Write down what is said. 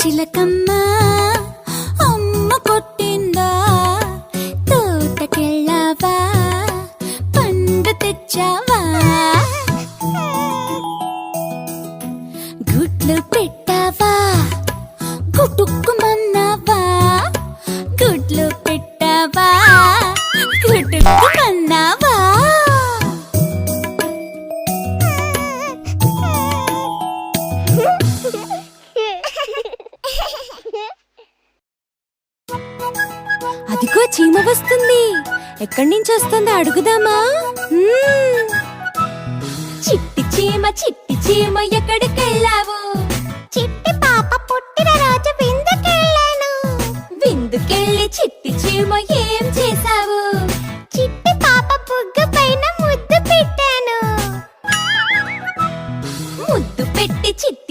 చిలకమ్మ అమ్మ కొట్టిందా తోటకెళ్ళావా పండు తెచ్చావా గుడ్లు పెట్టావా గుటుక్కుమన్నావా గుడ్లు పెట్టావా గుటుక్కుమన్నావా అదిగో చీమ వస్తుంది. ఎక్కడి నుంచి వస్తుందో అడుగుదామా? చిట్టి చీమ ఎక్కడికెళ్ళావు? చిట్టి పాప పుట్టిన రోజు విందుకెళ్ళాను. విందుకెళ్ళి చిట్టి చీమ ఏం చేశావు?